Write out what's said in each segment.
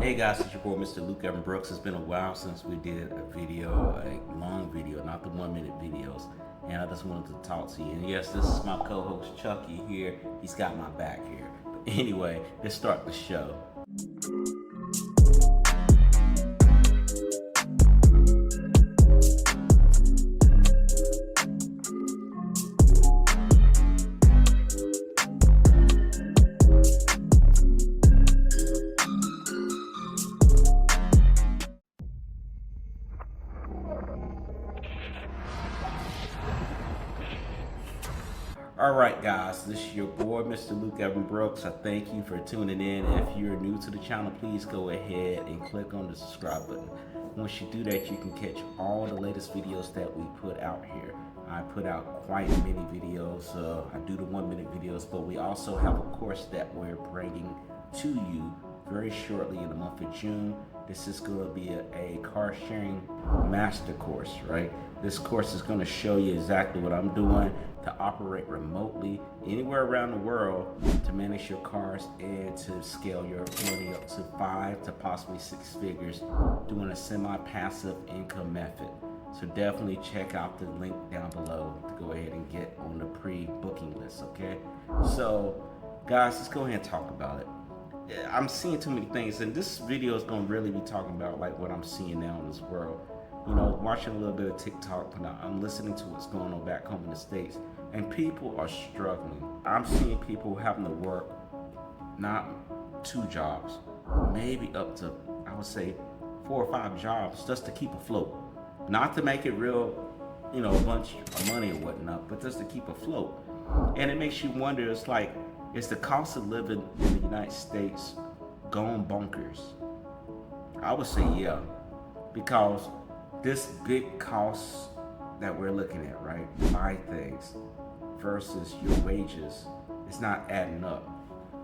Hey guys, it's your boy Mr. 𝐤𝐨𝐬𝐞. It's been a while since we did a video, a long video, not the 1 minute videos. And I just wanted to talk to you. And yes, this is my co-host Chucky here. He's got my back here. But anyway, let's start the show. Alright guys, this is your boy Mr. 𝐤𝐴𝐬𝐵. I thank you for tuning in. If you're new to the channel, please go ahead and click on the subscribe button. Once you do that, you can catch all the latest videos that we put out here. I put out quite many videos. I do the 1 minute videos, but we also have a course that we're bringing to you very shortly in the month of June. This is going to be a car sharing master course, right? This course is going to show you exactly what I'm doing to operate remotely anywhere around the world to manage your cars and to scale your money up to 5 to possibly 6 figures doing a semi-passive income method. So definitely check out the link down below to go ahead and get on the pre-booking list, okay? So guys, let's go ahead and talk about it. I'm seeing too many things, and this video is going to really be talking about like what I'm seeing now in this world. You know, watching a little bit of TikTok, but I'm listening to what's going on back home in the States, and people are struggling. I'm seeing people having to work not 2 jobs, maybe up to, I would say, 4 or 5 jobs just to keep afloat. Not to make it real, you know, a bunch of money or whatnot, but just to keep afloat. And it makes you wonder, it's like, is the cost of living in the United States going bonkers? I would say yeah, because this big cost that we're looking at, right, to buy things versus your wages, it's not adding up.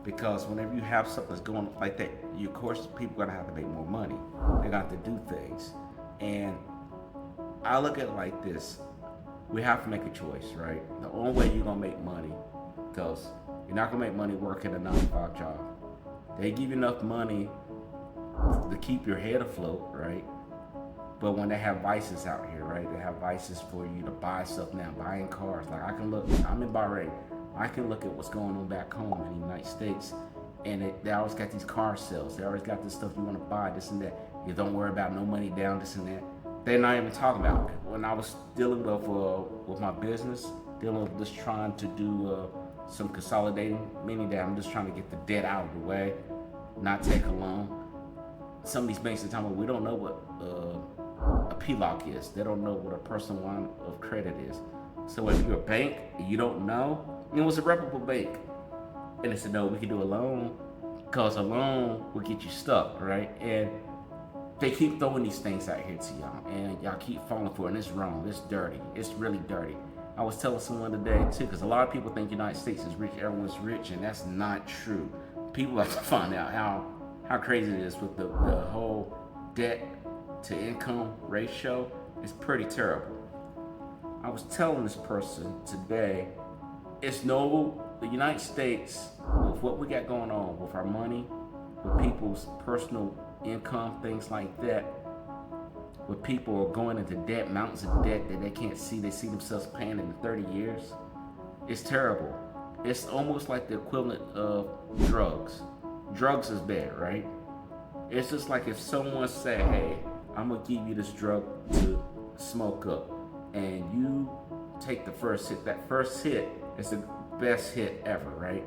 Because whenever you have something that's going like that, of course, people are gonna have to make more money. They're gonna have to do things. And I look at it like this: we have to make a choice, right? The only way you're gonna make money, because you're not gonna make money working a 9-to-5 job. They give you enough money to keep your head afloat, right? But when they have vices out here, right? They have vices for you to buy stuff now, buying cars. Like I can look, I'm in Bahrain. I can look at what's going on back home in the United States, and they always got these car sales. They always got this stuff you want to buy, this and that. You don't worry about no money down, this and that. They're not even talking about it. When I was dealing with my business, dealing with just trying to do some consolidating, meaning that I'm just trying to get the debt out of the way, not take a loan. Some of these banks are telling me we don't know what a PLOC is. They don't know what a personal line of credit is. So if you're a bank and you don't know, it was a reputable bank, and they said no, we can do a loan because a loan will get you stuck, right? And they keep throwing these things out here to y'all, and y'all keep falling for it, and it's wrong. It's dirty. It's really dirty. I was telling someone today too, because a lot of people think the United States is rich, everyone's rich, and that's not true. People have to find out how crazy it is with the whole debt to income ratio. Is pretty terrible. I was telling this person today, the United States, with what we got going on with our money, with people's personal income, things like that, where people are going into debt, mountains of debt that they can't see, they see themselves paying in 30 years. It's terrible. It's almost like the equivalent of drugs. Drugs is bad, right? It's just like if someone said, hey, I'm gonna give you this drug to smoke up, and you take the first hit. That first hit is the best hit ever, right?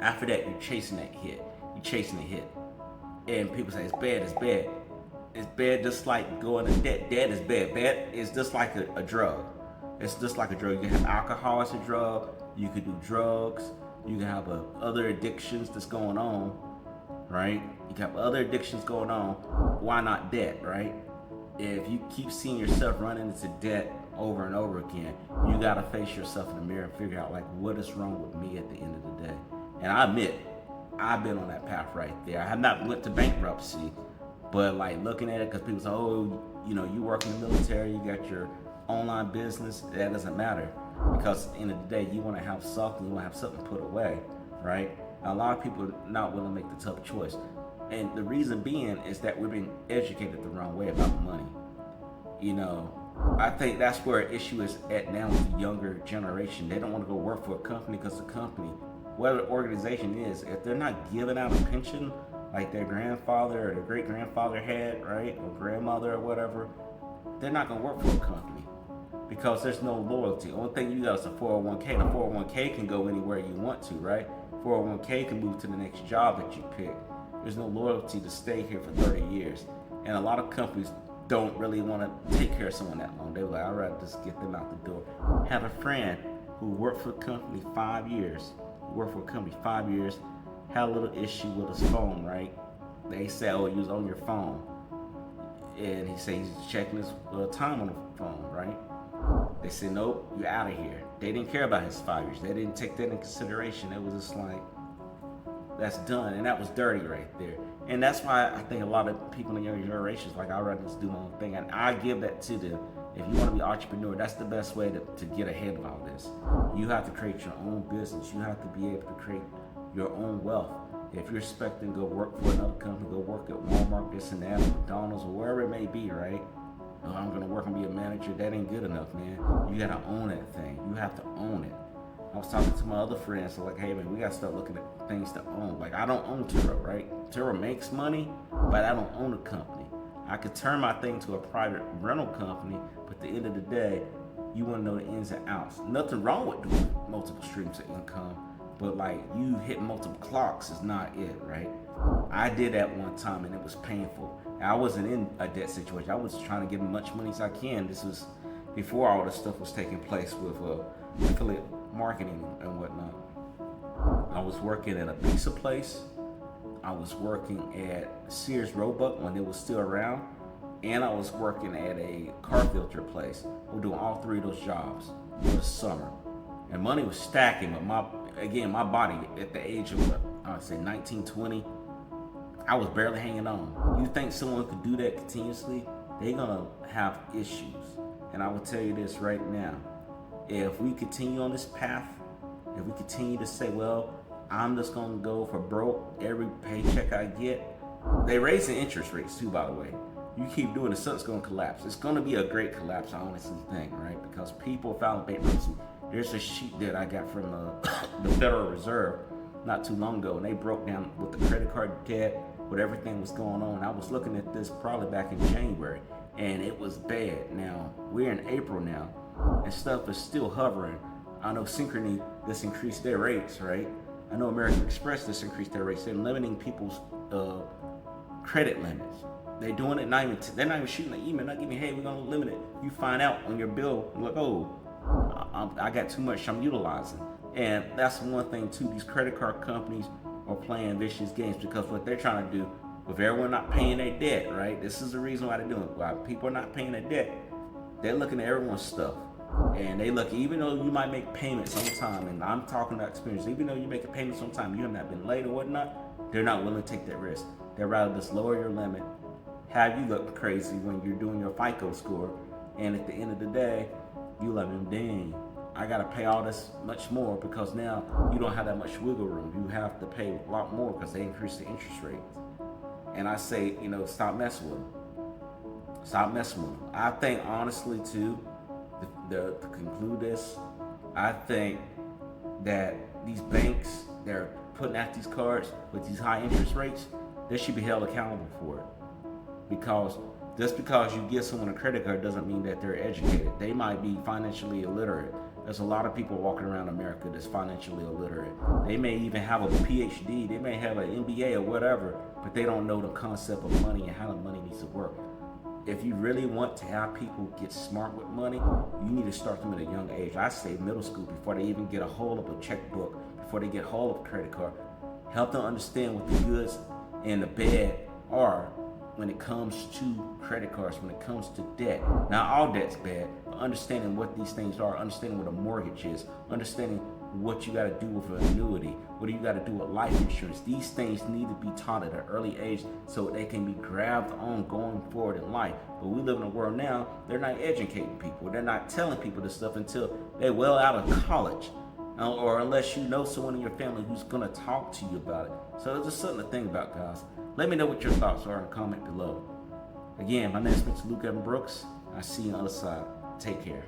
After that, you're chasing that hit. You're chasing the hit. And people say it's bad, it's bad. It's bad just like going to debt. Debt is bad. Bad is just like a drug. It's just like a drug. You can have alcohol as a drug. You could do drugs. You can have other addictions that's going on, right? You can have other addictions going on. Why not debt, right? If you keep seeing yourself running into debt over and over again, you gotta face yourself in the mirror and figure out like what is wrong with me at the end of the day. And I admit, I've been on that path right there. I have not went to bankruptcy, but like looking at it, because people say, oh, you know, you work in the military, you got your online business, that doesn't matter. Because at the end of the day, you want to have something, you want to have something put away, right? Now, a lot of people are not willing to make the tough choice. And the reason being is that we've been educated the wrong way about money. You know, I think that's where an issue is at now with the younger generation. They don't want to go work for a company because the company, whatever the organization is, if they're not giving out a pension like their grandfather or their great grandfather had, right, or grandmother or whatever, they're not going to work for a company because there's no loyalty. The only thing you got is a 401k. The 401k can go anywhere you want to, right? 401k can move to the next job that you pick. There's no loyalty to stay here for 30 years. And a lot of companies don't really want to take care of someone that long. They're like, I'd rather just get them out the door. Had a friend who worked for a company 5 years, had a little issue with his phone, right? They said, oh, you was on your phone. And he said he's checking his time on the phone, right? They said, nope, you're out of here. They didn't care about his 5 years. They didn't take that in consideration. It was just like, that's done. And that was dirty right there. And that's why I think a lot of people in the younger generations, like, I'd rather just do my own thing. And I give that to them. If you want to be an entrepreneur, that's the best way to get ahead of all this. You have to create your own business. You have to be able to create your own wealth. If you're expecting to go work for another company, go work at Walmart, this and that, McDonald's, or wherever it may be, right? Oh, I'm going to work and be a manager. That ain't good enough, man. You got to own that thing. You have to own it. I was talking to my other friends, so like, hey man, we gotta start looking at things to own. Like, I don't own Turo, right? Turo makes money, but I don't own a company. I could turn my thing to a private rental company, but at the end of the day, you wanna know the ins and outs. Nothing wrong with doing multiple streams of income, but like, you hit multiple clocks is not it, right? I did that one time and it was painful. I wasn't in a debt situation. I was trying to get as much money as I can. This was before all this stuff was taking place with affiliate marketing and whatnot. I was working at a pizza place. I was working at Sears Roebuck when it was still around, and I was working at a car filter place. We were doing all three of those jobs for the summer, and money was stacking. But my body at the age of I would say 19, 20, I was barely hanging on. You think someone could do that continuously? They're gonna have issues, and I will tell you this right now. If we continue on this path, if we continue to say, well, I'm just going to go for broke every paycheck I get. They raise the interest rates too, by the way. You keep doing it, something's going to collapse. It's going to be a great collapse, I honestly think, right? Because people filing bankruptcy. There's a sheet that I got from the Federal Reserve not too long ago, and they broke down with the credit card debt, with everything was going on. I was looking at this probably back in January, and it was bad. Now, we're in April now, and stuff is still hovering. I know Synchrony just increased their rates, right? I know American Express just increased their rates. They're limiting people's credit limits. They're doing it, they're not even shooting an email, not giving, hey, we're gonna limit it. You find out on your bill, like, oh, I got too much I'm utilizing. And that's one thing too, these credit card companies are playing vicious games, because what they're trying to do, with everyone not paying their debt, right? This is the reason why they're doing it. Why people are not paying their debt, they're looking at everyone's stuff. And they look, even though you might make payments on time, and I'm talking about experience, even though you make a payment on time, you have not been late or whatnot, they're not willing to take that risk. They'd rather just lower your limit, have you look crazy when you're doing your FICO score, and at the end of the day, you like, dang, I gotta pay all this much more, because now you don't have that much wiggle room. You have to pay a lot more because they increase the interest rates. And I say, stop messing with them. Stop messing with them. I think honestly too, to conclude this, I think that these banks, they're putting out these cards with these high interest rates, they should be held accountable for it. Because just because you give someone a credit card doesn't mean that they're educated. They might be financially illiterate. There's a lot of people walking around America that's financially illiterate. They may even have a PhD, they may have an MBA or whatever, but they don't know the concept of money and how the money needs to work. If you really want to have people get smart with money, you need to start them at a young age. I say middle school, before they even get a hold of a checkbook, before they get a hold of a credit card. Help them understand what the goods and the bad are when it comes to credit cards, when it comes to debt. Now, all debt's bad, but understanding what these things are, understanding what a mortgage is, understanding what you got to do with an annuity, what do you got to do with life insurance. These things need to be taught at an early age so they can be grabbed on going forward in life. But we live in a world now, they're not educating people. They're not telling people this stuff until they're well out of college, or unless you know someone in your family who's going to talk to you about it. So there's just something to think about, guys. Let me know what your thoughts are in the comment below. Again, my name is Mr. Luke Evan Brooks. I'll see you on the other side. Take care.